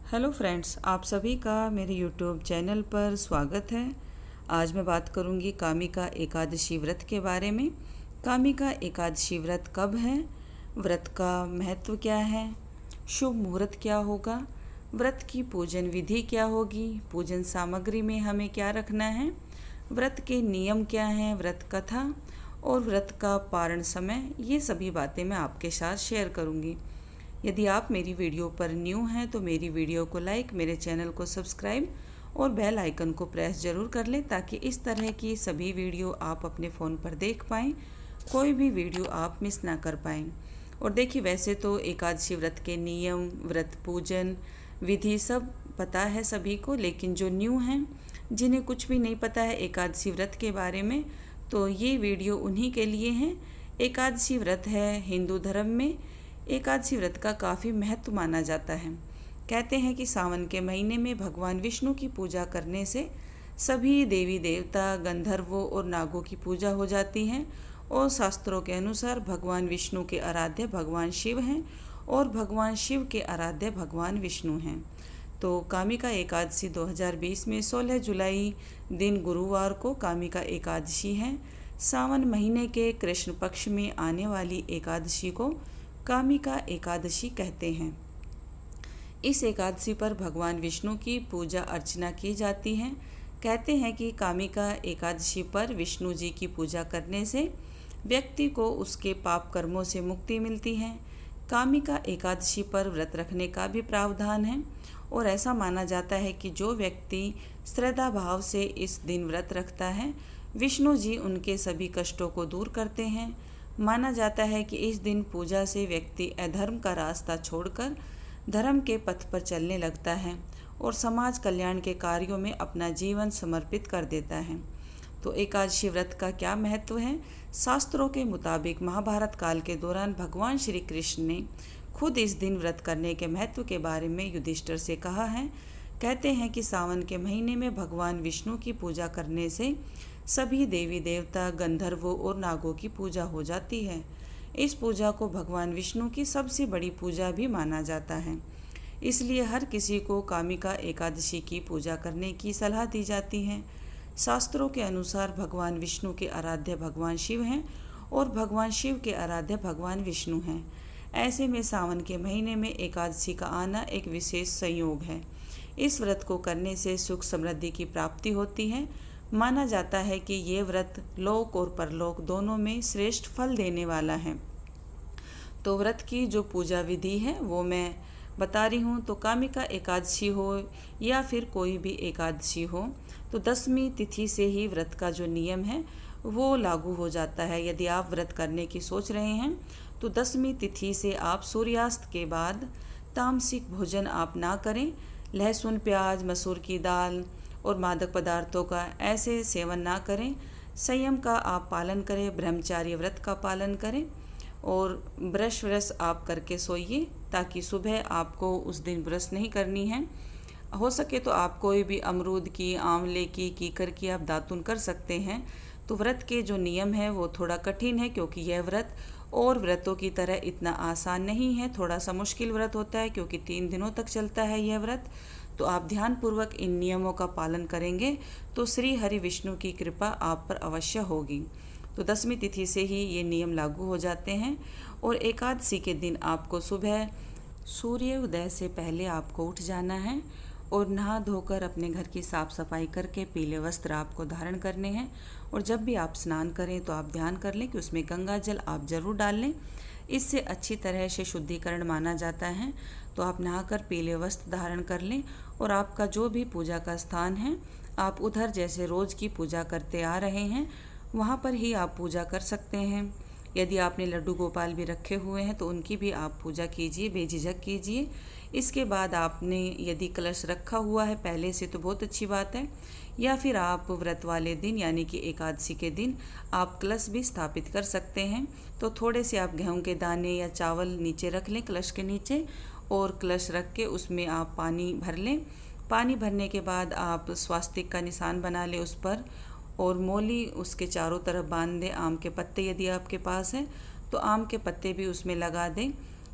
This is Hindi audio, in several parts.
हेलो फ्रेंड्स, आप सभी का मेरे यूट्यूब चैनल पर स्वागत है। आज मैं बात करूंगी कामिका एकादशी व्रत के बारे में। कामिका एकादशी व्रत कब है, व्रत का महत्व क्या है, शुभ मुहूर्त क्या होगा, व्रत की पूजन विधि क्या होगी, पूजन सामग्री में हमें क्या रखना है, व्रत के नियम क्या हैं, व्रत कथा और व्रत का पारण समय, ये सभी बातें मैं आपके साथ शेयर करूंगी। यदि आप मेरी वीडियो पर न्यू हैं तो मेरी वीडियो को लाइक, मेरे चैनल को सब्सक्राइब और बेल आइकन को प्रेस ज़रूर कर लें ताकि इस तरह की सभी वीडियो आप अपने फ़ोन पर देख पाएँ, कोई भी वीडियो आप मिस ना कर पाएँ। और देखिए, वैसे तो एकादशी व्रत के नियम, व्रत पूजन विधि सब पता है सभी को, लेकिन जो न्यू हैं, जिन्हें कुछ भी नहीं पता है एकादशी व्रत के बारे में, तो ये वीडियो उन्हीं के लिए है। एकादशी व्रत है हिंदू धर्म में, एकादशी व्रत का काफ़ी महत्व माना जाता है। कहते हैं कि सावन के महीने में भगवान विष्णु की पूजा करने से सभी देवी देवता, गंधर्वों और नागों की पूजा हो जाती है। और शास्त्रों के अनुसार भगवान विष्णु के आराध्य भगवान शिव हैं और भगवान शिव के आराध्य भगवान विष्णु हैं। तो कामिका एकादशी 2020 में 16 जुलाई दिन गुरुवार को कामिका एकादशी है। सावन महीने के कृष्ण पक्ष में आने वाली एकादशी को कामिका एकादशी कहते हैं। इस एकादशी पर भगवान विष्णु की पूजा अर्चना की जाती है। कहते हैं कि कामिका एकादशी पर विष्णु जी की पूजा करने से व्यक्ति को उसके पाप कर्मों से मुक्ति मिलती है। कामिका एकादशी पर व्रत रखने का भी प्रावधान है और ऐसा माना जाता है कि जो व्यक्ति श्रद्धा भाव से इस दिन व्रत रखता है, विष्णु जी उनके सभी कष्टों को दूर करते हैं। माना जाता है कि इस दिन पूजा से व्यक्ति अधर्म का रास्ता छोड़कर धर्म के पथ पर चलने लगता है और समाज कल्याण के कार्यों में अपना जीवन समर्पित कर देता है। तो एकादशी व्रत का क्या महत्व है? शास्त्रों के मुताबिक महाभारत काल के दौरान भगवान श्री कृष्ण ने खुद इस दिन व्रत करने के महत्व के बारे में युधिष्ठिर से कहा है। कहते हैं कि सावन के महीने में भगवान विष्णु की पूजा करने से सभी देवी देवता, गंधर्वों और नागों की पूजा हो जाती है। इस पूजा को भगवान विष्णु की सबसे बड़ी पूजा भी माना जाता है। इसलिए हर किसी को कामिका एकादशी की पूजा करने की सलाह दी जाती है। शास्त्रों के अनुसार भगवान विष्णु के आराध्य भगवान शिव हैं और भगवान शिव के आराध्य भगवान विष्णु हैं। ऐसे में सावन के महीने में एकादशी का आना एक विशेष संयोग है। इस व्रत को करने से सुख समृद्धि की प्राप्ति होती है। माना जाता है कि ये व्रत लोक और परलोक दोनों में श्रेष्ठ फल देने वाला है। तो व्रत की जो पूजा विधि है वो मैं बता रही हूँ। तो कामिका एकादशी हो या फिर कोई भी एकादशी हो, तो 10वीं तिथि से ही व्रत का जो नियम है वो लागू हो जाता है। यदि आप व्रत करने की सोच रहे हैं तो 10वीं तिथि से आप सूर्यास्त के बाद तामसिक भोजन आप ना करें। लहसुन, प्याज, मसूर की दाल और मादक पदार्थों का ऐसे सेवन ना करें। संयम का आप पालन करें, ब्रह्मचार्य व्रत का पालन करें और ब्रश आप करके सोइए ताकि सुबह आपको उस दिन ब्रश नहीं करनी है। हो सके तो आप कोई भी अमरूद की, आंवले की, कीकर की आप दातुन कर सकते हैं। तो व्रत के जो नियम है वो थोड़ा कठिन है क्योंकि यह व्रत और व्रतों की तरह इतना आसान नहीं है। थोड़ा सा मुश्किल व्रत होता है क्योंकि 3 दिनों तक चलता है यह व्रत। तो आप ध्यानपूर्वक इन नियमों का पालन करेंगे तो श्री हरि विष्णु की कृपा आप पर अवश्य होगी। तो 10वीं तिथि से ही ये नियम लागू हो जाते हैं। और एकादशी के दिन आपको सुबह सूर्य उदय से पहले आपको उठ जाना है और नहा धोकर अपने घर की साफ़ सफाई करके पीले वस्त्र आपको धारण करने हैं। और जब भी आप स्नान करें तो आप ध्यान कर लें कि उसमें गंगा जल आप ज़रूर डाल लें। इससे अच्छी तरह से शुद्धिकरण माना जाता है। तो आप नहाकर पीले वस्त्र धारण कर लें और आपका जो भी पूजा का स्थान है आप उधर जैसे रोज़ की पूजा करते आ रहे हैं वहाँ पर ही आप पूजा कर सकते हैं। यदि आपने लड्डू गोपाल भी रखे हुए हैं तो उनकी भी आप पूजा कीजिए, बेझिझक कीजिए। इसके बाद आपने यदि कलश रखा हुआ है पहले से तो बहुत अच्छी बात है, या फिर आप व्रत वाले दिन यानी कि एकादशी के दिन आप कलश भी स्थापित कर सकते हैं। तो थोड़े से आप गेहूं के दाने या चावल नीचे रख लें कलश के नीचे और कलश रख के उसमें आप पानी भर लें। पानी भरने के बाद आप स्वास्तिक का निशान बना लें उस पर और मौली उसके चारों तरफ बांध दें। आम के पत्ते यदि आपके पास है तो आम के पत्ते भी उसमें लगा दें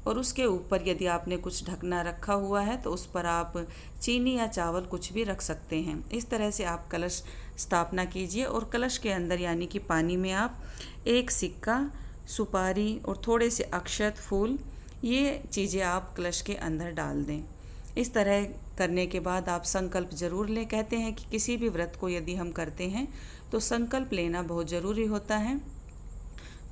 और उसके ऊपर यदि आपने कुछ ढकना रखा हुआ है तो उस पर आप चीनी या चावल कुछ भी रख सकते हैं। इस तरह से आप कलश स्थापना कीजिए और कलश के अंदर यानी कि पानी में आप एक सिक्का, सुपारी और थोड़े से अक्षत, फूल, ये चीज़ें आप कलश के अंदर डाल दें। इस तरह करने के बाद आप संकल्प ज़रूर लें। कहते हैं कि किसी भी व्रत को यदि हम करते हैं तो संकल्प लेना बहुत ज़रूरी होता है।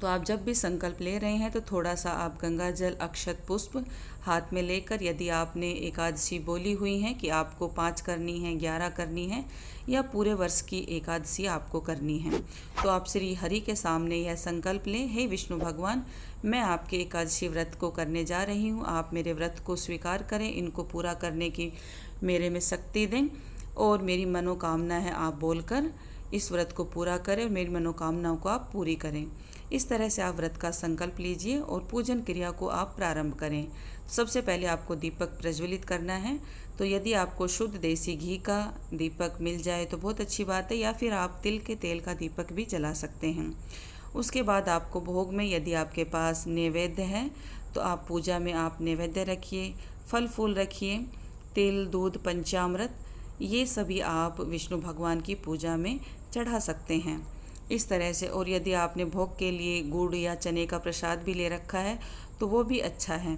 तो आप जब भी संकल्प ले रहे हैं तो थोड़ा सा आप गंगा जल, अक्षत, पुष्प हाथ में लेकर, यदि आपने एकादशी बोली हुई है कि आपको 5 करनी है, 11 करनी है या पूरे वर्ष की एकादशी आपको करनी है, तो आप श्री हरि के सामने यह संकल्प लें, हे विष्णु भगवान, मैं आपके एकादशी व्रत को करने जा रही हूँ, आप मेरे व्रत को स्वीकार करें, इनको पूरा करने की मेरे में शक्ति दें और मेरी मनोकामना है आप बोलकर इस व्रत को पूरा करें और मेरी मनोकामनाओं को आप पूरी करें। इस तरह से आप व्रत का संकल्प लीजिए और पूजन क्रिया को आप प्रारंभ करें। सबसे पहले आपको दीपक प्रज्वलित करना है। तो यदि आपको शुद्ध देसी घी का दीपक मिल जाए तो बहुत अच्छी बात है, या फिर आप तिल के तेल का दीपक भी जला सकते हैं। उसके बाद आपको भोग में यदि आपके पास नैवेद्य है तो आप पूजा में आप नैवेद्य रखिए, फल फूल रखिए, तिल, दूध, पंचामृत, ये सभी आप विष्णु भगवान की पूजा में चढ़ा सकते हैं इस तरह से। और यदि आपने भोग के लिए गुड़ या चने का प्रसाद भी ले रखा है तो वो भी अच्छा है।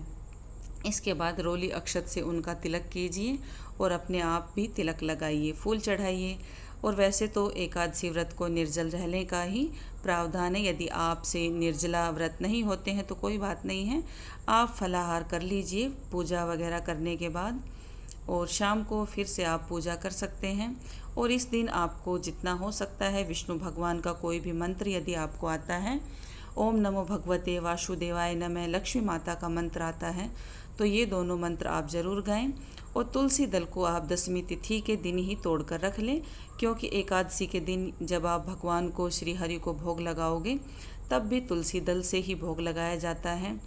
इसके बाद रोली अक्षत से उनका तिलक कीजिए और अपने आप भी तिलक लगाइए, फूल चढ़ाइए। और वैसे तो एकादशी व्रत को निर्जल रहने का ही प्रावधान है। यदि आपसे निर्जला व्रत नहीं होते हैं तो कोई बात नहीं है, आप फलाहार कर लीजिए पूजा वगैरह करने के बाद, और शाम को फिर से आप पूजा कर सकते हैं। और इस दिन आपको जितना हो सकता है विष्णु भगवान का कोई भी मंत्र यदि आपको आता है, ओम नमो भगवते वासुदेवाय नमः, लक्ष्मी माता का मंत्र आता है, तो ये दोनों मंत्र आप ज़रूर गाएं। और तुलसी दल को आप 10वीं तिथि के दिन ही तोड़कर रख लें, क्योंकि एकादशी के दिन जब आप भगवान को, श्री हरि को भोग लगाओगे तब भी तुलसी दल से ही भोग लगाया जाता है।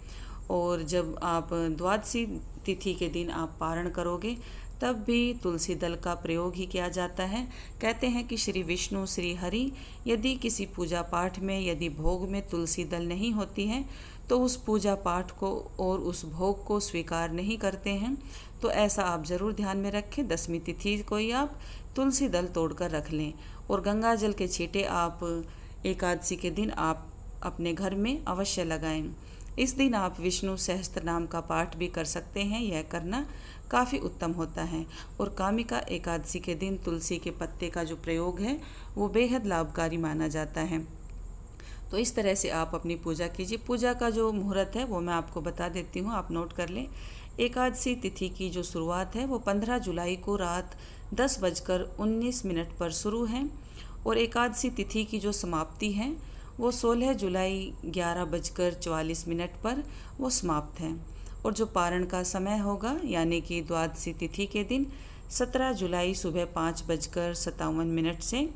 और जब आप द्वादशी तिथि के दिन आप पारण करोगे तब भी तुलसी दल का प्रयोग ही किया जाता है। कहते हैं कि श्री विष्णु, श्री हरि यदि किसी पूजा पाठ में, यदि भोग में तुलसी दल नहीं होती है तो उस पूजा पाठ को और उस भोग को स्वीकार नहीं करते हैं। तो ऐसा आप ज़रूर ध्यान में रखें। 10वीं तिथि को ही आप तुलसी दल तोड़कर रख लें। और गंगा जल के छींटे आप एकादशी के दिन आप अपने घर में अवश्य लगाएं। इस दिन आप विष्णु सहस्त्र नाम का पाठ भी कर सकते हैं, यह करना काफ़ी उत्तम होता है। और कामिका एकादशी के दिन तुलसी के पत्ते का जो प्रयोग है वो बेहद लाभकारी माना जाता है। तो इस तरह से आप अपनी पूजा कीजिए। पूजा का जो मुहूर्त है वो मैं आपको बता देती हूँ, आप नोट कर लें। एकादशी तिथि की जो शुरुआत है वो 15 जुलाई को रात 10:19 पर शुरू है और एकादशी तिथि की जो समाप्ति है वो 16 जुलाई 11:44 पर वो समाप्त है। और जो पारण का समय होगा यानी कि द्वादशी तिथि के दिन 17 जुलाई सुबह 5:57 से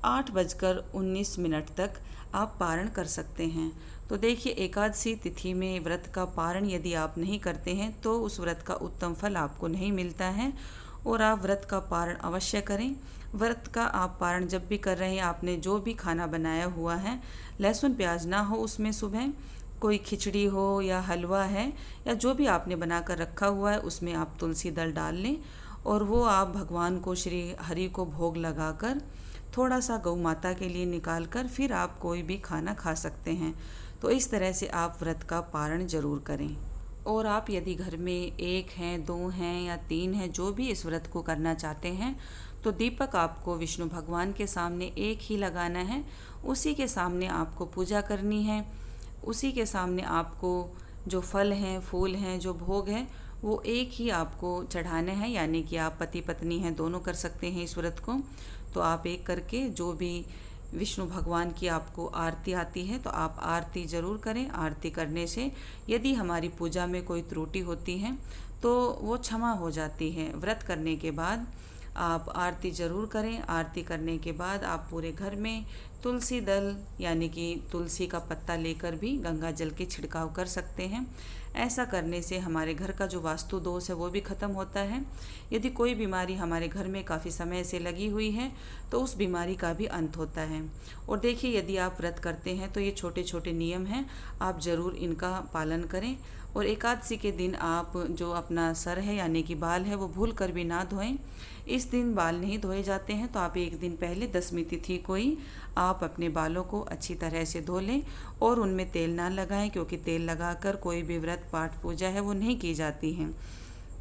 8:19 तक आप पारण कर सकते हैं। तो देखिए, एकादशी तिथि में व्रत का पारण यदि आप नहीं करते हैं तो उस व्रत का उत्तम फल आपको नहीं मिलता है, और आप व्रत का पारण अवश्य करें। व्रत का आप पारण जब भी कर रहे हैं, आपने जो भी खाना बनाया हुआ है, लहसुन प्याज ना हो उसमें, सुबह कोई खिचड़ी हो या हलवा है या जो भी आपने बनाकर रखा हुआ है उसमें आप तुलसी दल डाल लें और वो आप भगवान को, श्री हरि को भोग लगाकर थोड़ा सा गौ माता के लिए निकाल कर फिर आप कोई भी खाना खा सकते हैं। तो इस तरह से आप व्रत का पारण जरूर करें। और आप यदि घर में 1 हैं, 2 हैं या 3 हैं, जो भी इस व्रत को करना चाहते हैं, तो दीपक आपको विष्णु भगवान के सामने एक ही लगाना है, उसी के सामने आपको पूजा करनी है, उसी के सामने आपको जो फल हैं, फूल हैं, जो भोग है वो एक ही आपको चढ़ाने हैं। यानी कि आप पति पत्नी हैं, दोनों कर सकते हैं इस व्रत को। तो आप एक करके जो भी विष्णु भगवान की आपको आरती आती है तो आप आरती ज़रूर करें। आरती करने से यदि हमारी पूजा में कोई त्रुटि होती है तो वो क्षमा हो जाती है। व्रत करने के बाद आप आरती ज़रूर करें। आरती करने के बाद आप पूरे घर में तुलसी दल यानी कि तुलसी का पत्ता लेकर भी गंगा जल के छिड़काव कर सकते हैं। ऐसा करने से हमारे घर का जो वास्तु दोष है वो भी ख़त्म होता है। यदि कोई बीमारी हमारे घर में काफ़ी समय से लगी हुई है तो उस बीमारी का भी अंत होता है। और देखिए, यदि आप व्रत करते हैं तो ये छोटे छोटे नियम हैं, आप ज़रूर इनका पालन करें और एकादशी के दिन आप जो अपना सर है यानी कि बाल है वो भूल कर भी ना धोएं। इस दिन बाल नहीं धोए जाते हैं, तो आप एक दिन पहले दसवीं तिथि को ही आप अपने बालों को अच्छी तरह से धो लें और उनमें तेल ना लगाएं, क्योंकि तेल लगाकर कोई भी व्रत पाठ पूजा है वो नहीं की जाती हैं।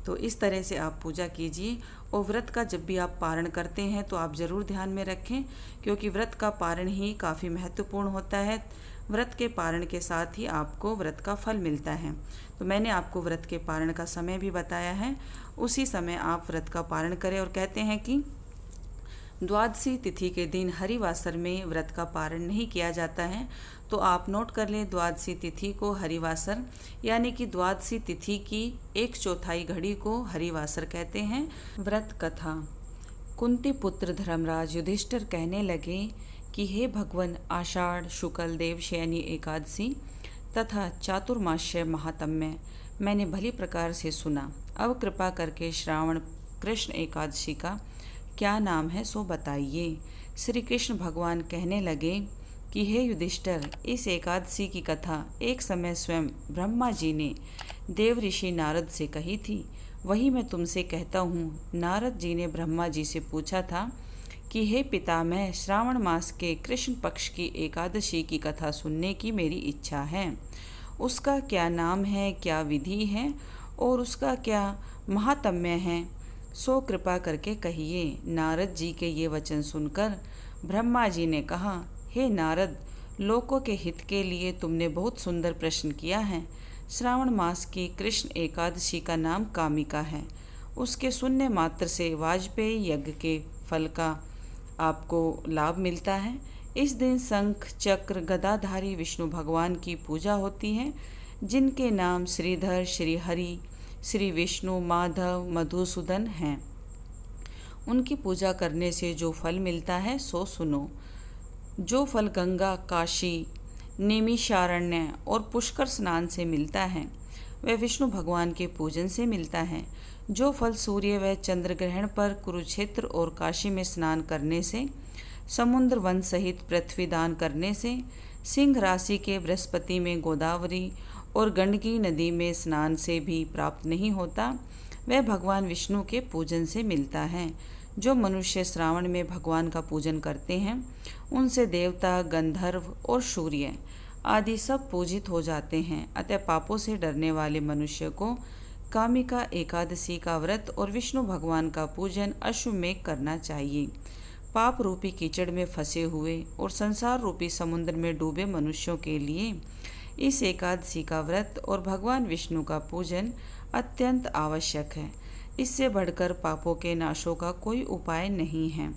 तो इस तरह से आप पूजा कीजिए। और व्रत का जब भी आप पारण करते हैं तो आप ज़रूर ध्यान में रखें, क्योंकि व्रत का पारण ही काफ़ी महत्वपूर्ण होता है। व्रत के पारण के साथ ही आपको व्रत का फल मिलता है। तो मैंने आपको व्रत के पारण का समय भी बताया है, उसी समय आप व्रत का पारण करें। और कहते हैं कि द्वादशी तिथि के दिन हरिवासर में व्रत का पारण नहीं किया जाता है, तो आप नोट कर लें द्वादशी तिथि को हरिवासर, यानी कि द्वादशी तिथि की 1/4 घड़ी को हरिवासर कहते हैं। व्रत कथा। कुंती पुत्र धर्मराज युधिष्ठिर कहने लगे कि हे भगवन, आषाढ़ शुक्ल देवशयनी एकादशी तथा चातुर्मास्य महात्म्य मैंने भली प्रकार से सुना। अब कृपा करके श्रावण कृष्ण एकादशी का क्या नाम है सो बताइए। श्री कृष्ण भगवान कहने लगे कि हे युधिष्ठिर, इस एकादशी की कथा एक समय स्वयं ब्रह्मा जी ने देव ऋषि नारद से कही थी। वही मैं तुमसे कहता हूँ। नारद जी ने ब्रह्मा जी से पूछा था कि हे पितामह, श्रावण मास के कृष्ण पक्ष की एकादशी की कथा सुनने की मेरी इच्छा है। उसका क्या नाम है, क्या विधि है और उसका क्या महात्म्य है, सो कृपा करके कहिए। नारद जी के ये वचन सुनकर ब्रह्मा जी ने कहा, हे नारद, लोकों के हित के लिए तुमने बहुत सुंदर प्रश्न किया है। श्रावण मास की कृष्ण एकादशी का नाम कामिका है। उसके सुनने मात्र से वाजपेयी यज्ञ के फल का आपको लाभ मिलता है। इस दिन शंख चक्र गदाधारी विष्णु भगवान की पूजा होती है, जिनके नाम श्रीधर, श्रीहरि, श्री विष्णु, माधव, मधुसूदन हैं। उनकी पूजा करने से जो फल मिलता है सो सुनो। जो फल गंगा, काशी, नैमिषारण्य और पुष्कर स्नान से मिलता है, वह विष्णु भगवान के पूजन से मिलता है। जो फल सूर्य व चंद्र ग्रहण पर कुरुक्षेत्र और काशी में स्नान करने से, समुद्र वन सहित पृथ्वी दान करने से, सिंह राशि के बृहस्पति में गोदावरी और गंडकी नदी में स्नान से भी प्राप्त नहीं होता, वह भगवान विष्णु के पूजन से मिलता है। जो मनुष्य श्रावण में भगवान का पूजन करते हैं, उनसे देवता, गंधर्व और सूर्य आदि सब पूजित हो जाते हैं। अतः पापों से डरने वाले मनुष्य को कामिका एकादशी का व्रत और विष्णु भगवान का पूजन अश्वमेध करना चाहिए। पाप रूपी कीचड़ में फंसे हुए और संसार रूपी समुद्र में डूबे मनुष्यों के लिए इस एकादशी का व्रत और भगवान विष्णु का पूजन अत्यंत आवश्यक है। इससे बढ़कर पापों के नाशों का कोई उपाय नहीं है।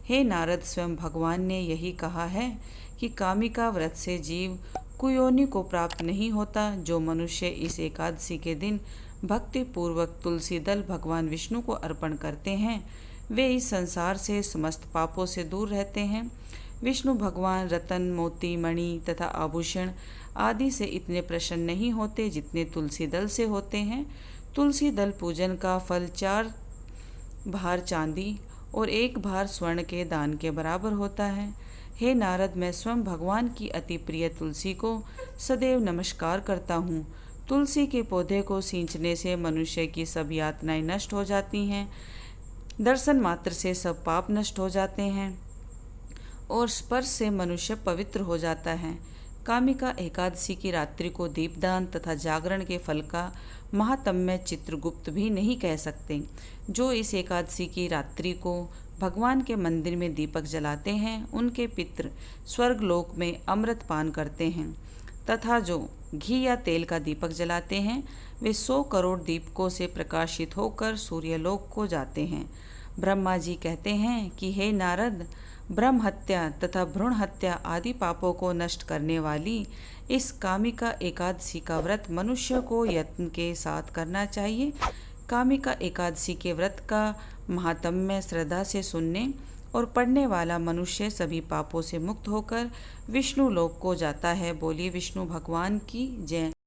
हे नारद, स्वयं भगवान ने यही कहा है कि कामिका व्रत से जीव कुयोनि को प्राप्त नहीं होता। जो मनुष्य इस एकादशी के दिन भक्ति पूर्वक तुलसी दल भगवान विष्णु को अर्पण करते हैं, वे इस संसार से समस्त पापों से दूर रहते हैं। विष्णु भगवान रतन, मोती, मणि तथा आभूषण आदि से इतने प्रसन्न नहीं होते जितने तुलसी दल से होते हैं। तुलसी दल पूजन का फल 4 भार चांदी और 1 भार स्वर्ण के दान के बराबर होता है। हे नारद, मैं स्वयं भगवान की अति प्रिय तुलसी को सदैव नमस्कार करता हूँ। तुलसी के पौधे को सींचने से मनुष्य की सब यातनाएं नष्ट हो जाती हैं। दर्शन मात्र से सब पाप नष्ट हो जाते हैं और स्पर्श से मनुष्य पवित्र हो जाता है। कामिका एकादशी की रात्रि को दीपदान तथा जागरण के फल का महात्म्य चित्रगुप्त भी नहीं कह सकते। जो इस एकादशी की रात्रि को भगवान के मंदिर में दीपक जलाते हैं, उनके पितृ स्वर्गलोक में अमृत पान करते हैं, तथा जो घी या तेल का दीपक जलाते हैं, वे 100 करोड़ दीपकों से प्रकाशित होकर सूर्यलोक को जाते हैं। ब्रह्मा जी कहते हैं कि हे नारद, ब्रह्म हत्या तथा भ्रूण हत्या आदि पापों को नष्ट करने वाली इस कामिका एकादशी का व्रत मनुष्य को यत्न के साथ करना चाहिए। कामिका एकादशी के व्रत का महात्म्य श्रद्धा से सुनने और पढ़ने वाला मनुष्य सभी पापों से मुक्त होकर विष्णु लोक को जाता है। बोलिए विष्णु भगवान की जय।